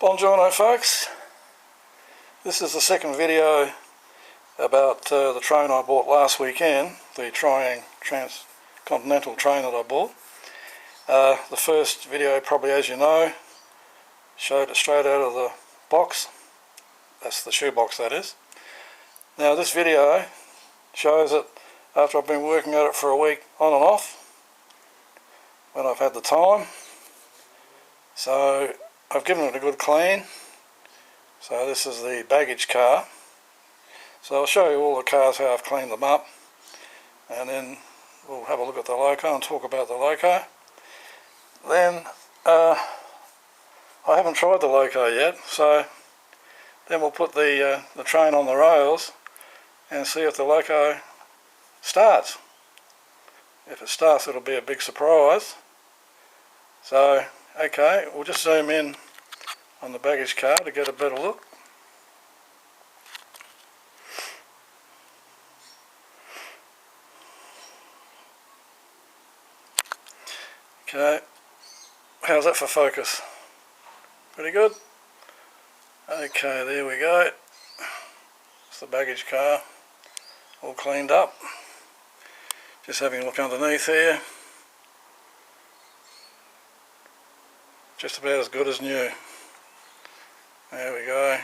Buongiorno folks, this is the second video about the train I bought last weekend, the Triang Transcontinental train that I bought. The first video, probably as you know, showed it straight out of the box. That's the shoebox, that is. Now this video shows it after I've been working at it for a week on and off, when I've had the time. So I've given it a good clean. So this is the baggage car. So I'll show you all the cars, how I've cleaned them up, and then we'll have a look at the Loco and talk about the Loco. Then I haven't tried the Loco yet, so then we'll put the train on the rails and see if the Loco starts. If it starts, it'll be a big surprise. So okay, we'll just zoom in on the baggage car to get a better look. Okay, how's that for focus? Pretty good? Okay, there we go. It's the baggage car, all cleaned up. Just having a look underneath here. Just about as good as new. There we go.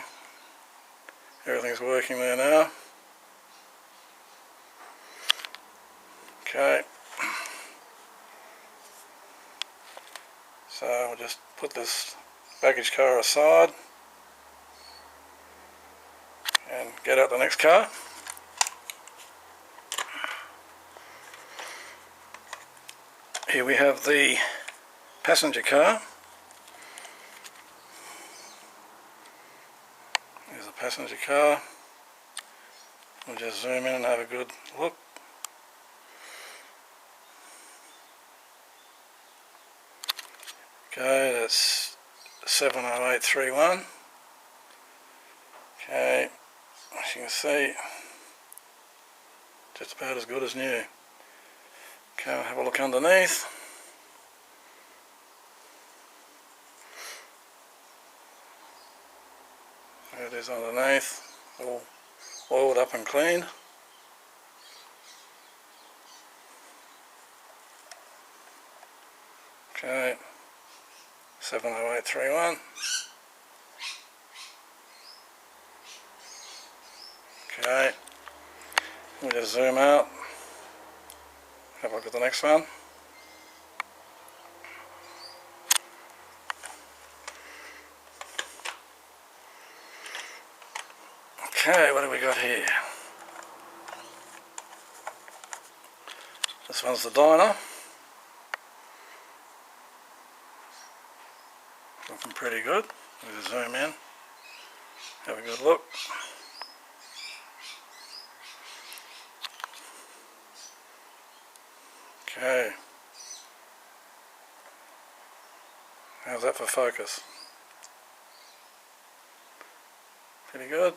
Everything's working there now. Okay. So we'll just put this baggage car aside and get out the next car. Here we have the passenger car. There's the passenger car. We'll just zoom in and have a good look. Okay, that's 70831. Okay, as you can see, just about as good as new. Okay, we'll have a look underneath. There it is underneath, all oiled up and cleaned. Okay, 70831. Okay, we'll just zoom out, have a look at the next one. Okay, what do we got here? This one's the diner. Looking pretty good. We'll just zoom in, have a good look. Okay. How's that for focus? Pretty good.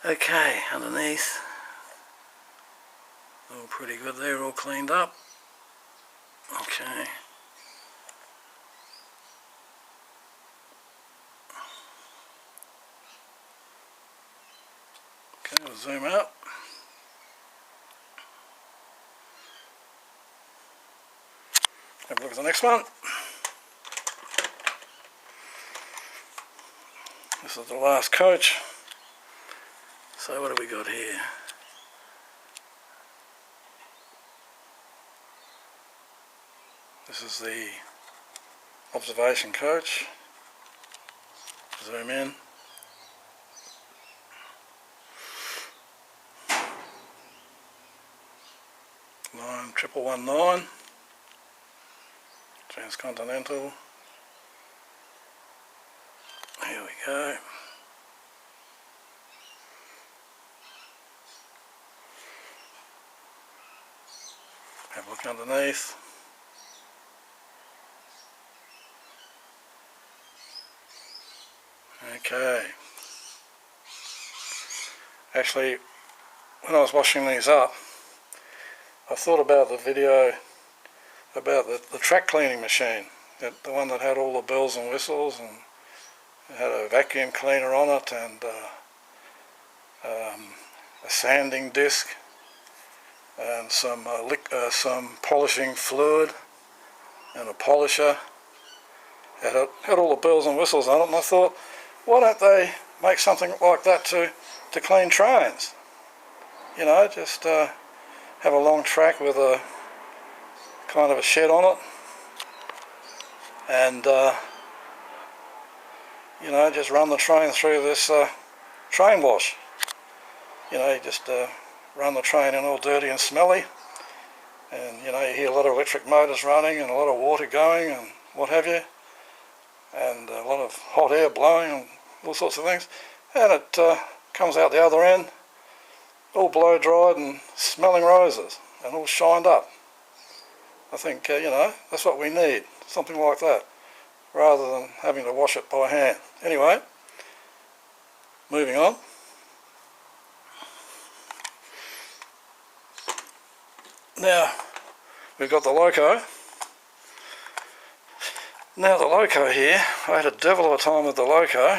Okay, underneath, all pretty good there, all cleaned up. Okay. Okay, we'll zoom out. Have a look at the next one. This is the last coach. So what have we got here? This is the observation coach. Zoom in. Line 1119. Transcontinental. Here we go. Have a look underneath. Okay. Actually, when I was washing these up, I thought about the video about the track cleaning machine, the one that had all the bells and whistles, and it had a vacuum cleaner on it, and a sanding disc, and some polishing fluid, and a polisher. It had all the bells and whistles on it, and I thought, why don't they make something like that to clean trains? You know, just have a long track with a kind of a shed on it, and you know, just run the train through this train wash. You know, you just run the train in all dirty and smelly, and you know, you hear a lot of electric motors running and a lot of water going and what have you, and a lot of hot air blowing and all sorts of things, and it comes out the other end all blow dried and smelling roses and all shined up. I think you know, that's what we need, something like that, rather than having to wash it by hand. Anyway, moving on. Now we've got the Loco. Now the Loco here, I had a devil of a time with the Loco.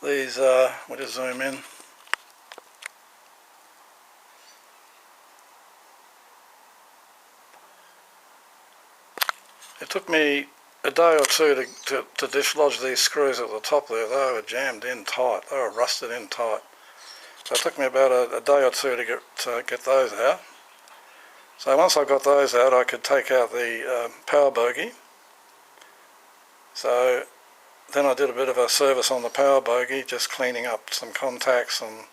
These, we'll just zoom in. It took me a day or two to dislodge these screws at the top there. They were jammed in tight, they were rusted in tight. So it took me about a day or two to get those out. So once I got those out, I could take out the power bogie. So then I did a bit of a service on the power bogie, just cleaning up some contacts, and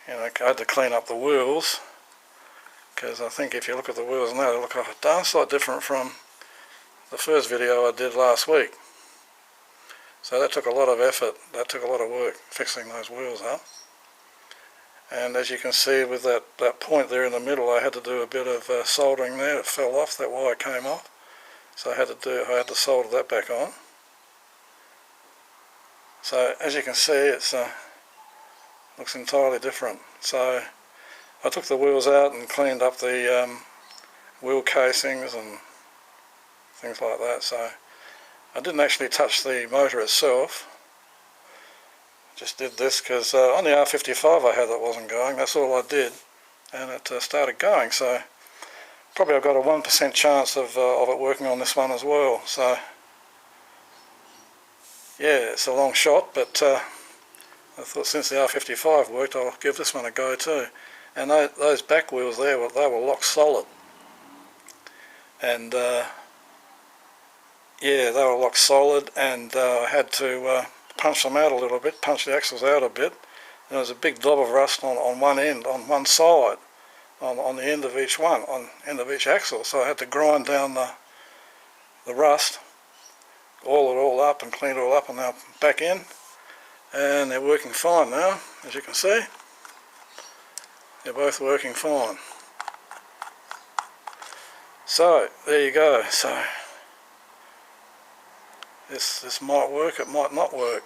you know, I had to clean up the wheels, because I think if you look at the wheels now, they look a darn sight different from the first video I did last week. So that took a lot of effort, that took a lot of work, fixing those wheels up. And as you can see with that point there in the middle, I had to do a bit of soldering there. It fell off, that wire came off, so I had to solder that back on. So as you can see, it's looks entirely different. So I took the wheels out and cleaned up the wheel casings and things like that. So I didn't actually touch the motor itself. Just did this because on the R55 I had that wasn't going. That's all I did, and it started going. So probably I've got a 1% chance of it working on this one as well. So yeah, it's a long shot, but I thought since the R55 worked, I'll give this one a go too. And those back wheels there, they were locked solid, and yeah, they were locked solid, and I had to punch them out a little bit, punch the axles out a bit, and there was a big blob of rust on one end, on one side, on the end of each one, on the end of each axle. So I had to grind down the rust, oil it all up and clean it all up, and now back in, and they're working fine now, as you can see. They're both working fine. So there you go. So this might work, it might not work.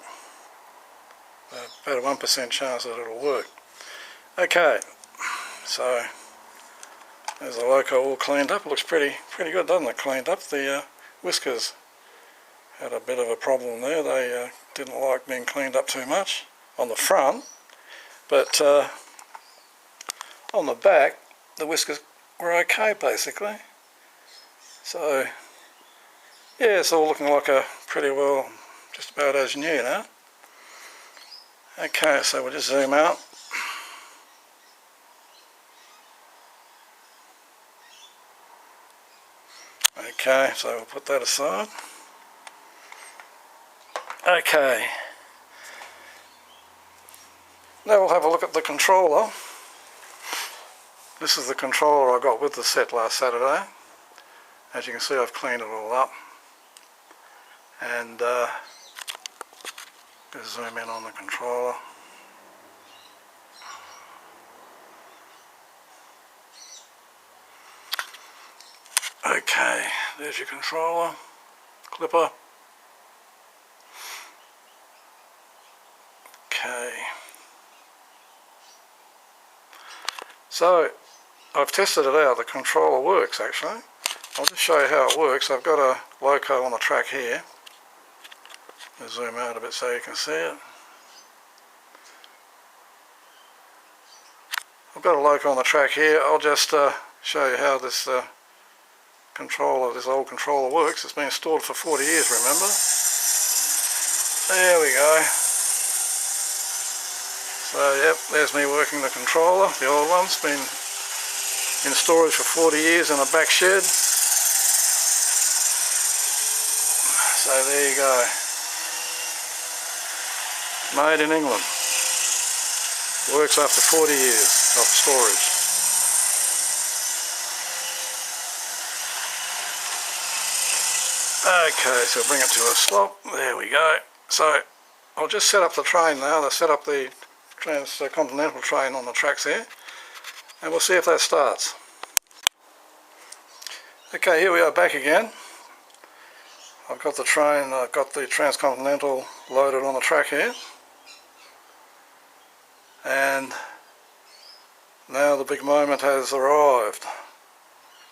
About a 1% chance that it'll work. Okay, so there's the Loco all cleaned up. It looks pretty good, doesn't it? Cleaned up. The whiskers had a bit of a problem there. They didn't like being cleaned up too much on the front, but on the back the whiskers were okay basically. So yeah, it's all looking like a pretty well, just about as new now. Okay, so we'll just zoom out. Okay, so we'll put that aside. Okay, now we'll have a look at the controller. This is the controller I got with the set last Saturday. As you can see, I've cleaned it all up. And just zoom in on the controller. Okay, there's your controller, clipper. Okay. So I've tested it out. The controller works actually. I'll just show you how it works. I've got a Loco on the track here. I'll zoom out a bit so you can see it. I've got a Loco on the track here. I'll just show you how this this old controller works. It's been stored for 40 years, remember? There we go. So yep, there's me working the controller. The old one's been in storage for 40 years in a back shed. So there you go. Made in England. Works after 40 years of storage. Okay, so bring it to a stop. There we go. So I'll just set up the train now. I'll set up the Transcontinental train on the tracks here, and we'll see if that starts. Okay, here we are back again. I've got the train, I've got the Transcontinental loaded on the track here, and now the big moment has arrived.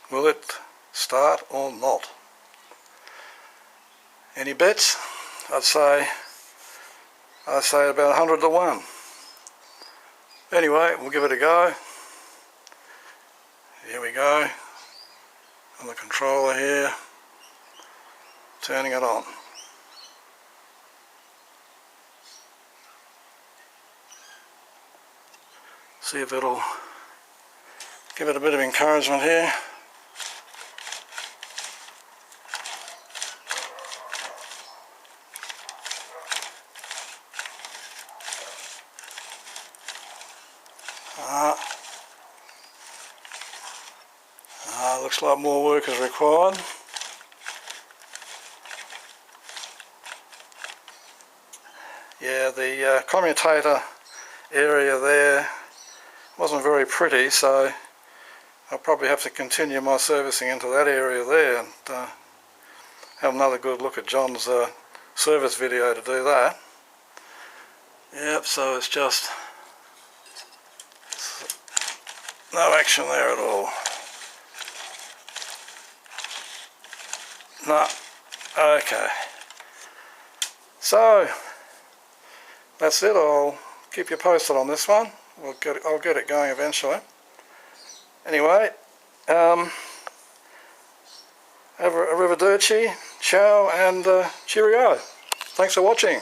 Will it start or not? Any bets? I'd say about 100 to 1. Anyway, we'll give it a go. Here we go. On the controller here, turning it on. See if it'll give it a bit of encouragement here. Looks like more work is required. Yeah, the commutator area there wasn't very pretty, so I'll probably have to continue my servicing into that area there and have another good look at John's service video to do that. Yep, so it's just no action there at all. No. Okay. So that's it. I'll keep you posted on this one. I'll get it going eventually. Anyway, arrivederci, ciao, and cheerio. Thanks for watching.